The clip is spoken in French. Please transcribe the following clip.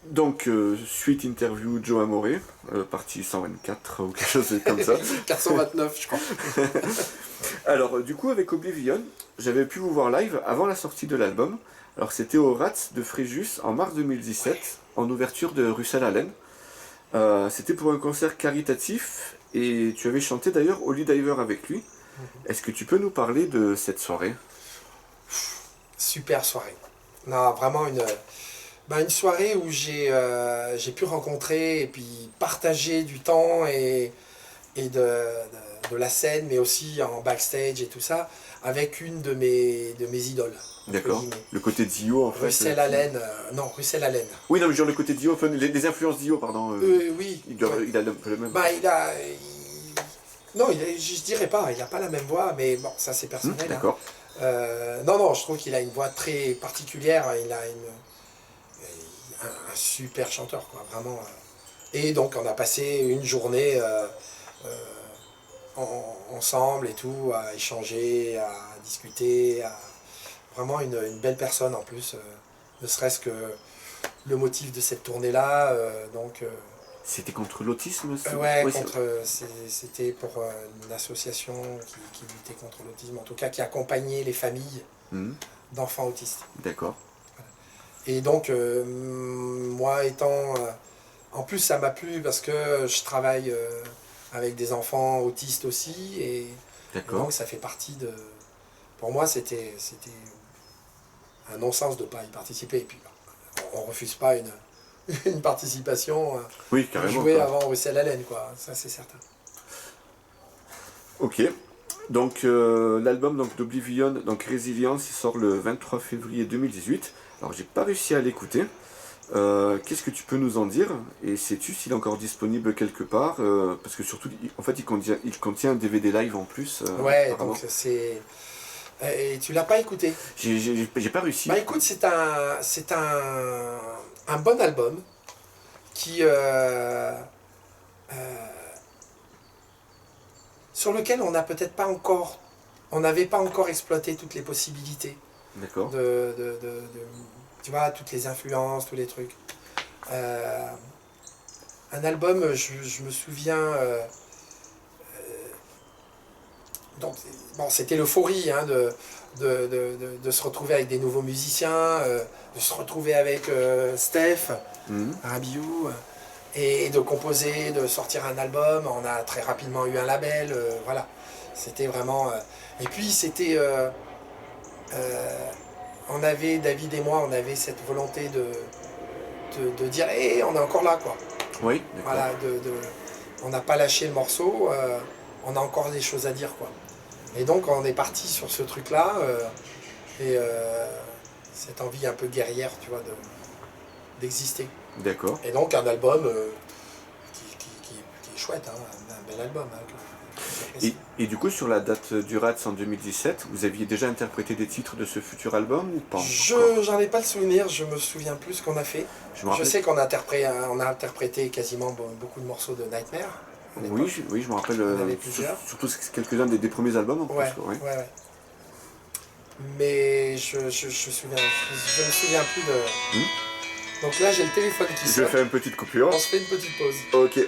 Donc, suite interview Joe Amore, partie 124 ou quelque chose comme ça. 429, je crois. Alors, du coup, avec Oblivion, j'avais pu vous voir live avant la sortie de l'album. Alors, c'était au Rats de Fréjus en mars 2017, en ouverture de Russell Allen. C'était pour un concert caritatif et tu avais chanté d'ailleurs Holy Diver avec lui. Est-ce que tu peux nous parler de cette soirée? Super soirée. Non, vraiment une soirée où j'ai pu rencontrer et puis partager du temps et de la scène, mais aussi en backstage et tout ça, avec une de mes idoles. D'accord. Le côté Dio, en fait. Russell Allen. Non, Russell Allen. Oui, non, mais genre le côté Dio, enfin, les influences Dio, pardon. Oui. Il a le même. Bah, non, je dirais pas, il n'a pas la même voix, mais bon, ça c'est personnel. D'accord. Non, je trouve qu'il a une voix très particulière, il a un super chanteur, quoi, vraiment. Et donc on a passé une journée ensemble et tout, à échanger, à discuter, vraiment une belle personne en plus, ne serait-ce que le motif de cette tournée-là, C'était contre l'autisme aussi? ouais, c'était pour une association qui luttait contre l'autisme, en tout cas qui accompagnait les familles d'enfants autistes. D'accord. Et donc, moi étant... en plus, ça m'a plu parce que je travaille avec des enfants autistes aussi, et donc ça fait partie de... Pour moi, c'était un non-sens de ne pas y participer. Et puis, on ne refuse pas une participation oui, carrément, jouer avant Russell Allen, quoi. Ça c'est certain. Ok. Donc l'album d'Oblivion, donc Resilience, il sort le 23 février 2018. Alors j'ai pas réussi à l'écouter. Qu'est-ce que tu peux nous en dire? Et sais-tu s'il est encore disponible quelque part? Parce que surtout, en fait, il contient un DVD live en plus. Ouais, apparemment. donc c'est... Et tu l'as pas écouté? J'ai pas réussi. Bah écoute, c'est un bon album qui sur lequel on n'a peut-être pas encore, on n'avait pas encore exploité toutes les possibilités. D'accord. Tu vois, toutes les influences, tous les trucs. Un album, je me souviens. Donc, bon, c'était l'euphorie de se retrouver avec des nouveaux musiciens, de se retrouver avec Steph, Rabiou, et de composer, de sortir un album. On a très rapidement eu un label, voilà. C'était vraiment... et puis c'était... on avait, David et moi, on avait cette volonté de dire hey, on est encore là, quoi. Oui, voilà, on n'a pas lâché le morceau, on a encore des choses à dire, quoi. Et donc on est parti sur ce truc-là, et cette envie un peu guerrière, tu vois, d'exister. D'accord. Et donc un album qui est chouette, hein, un bel album. Hein, et du coup, sur la date du Rats en 2017, vous aviez déjà interprété des titres de ce futur album ou pas? J'en ai pas le souvenir, je me souviens plus ce qu'on a fait. Je sais qu'on a interprété quasiment beaucoup de morceaux de Nightmare. Oui, je me rappelle. Surtout quelques-uns des premiers albums en plus. Ouais. Mais je me souviens plus de... Donc là, j'ai le téléphone qui sonne. Je fais une petite coupure. On se fait une petite pause. Ok.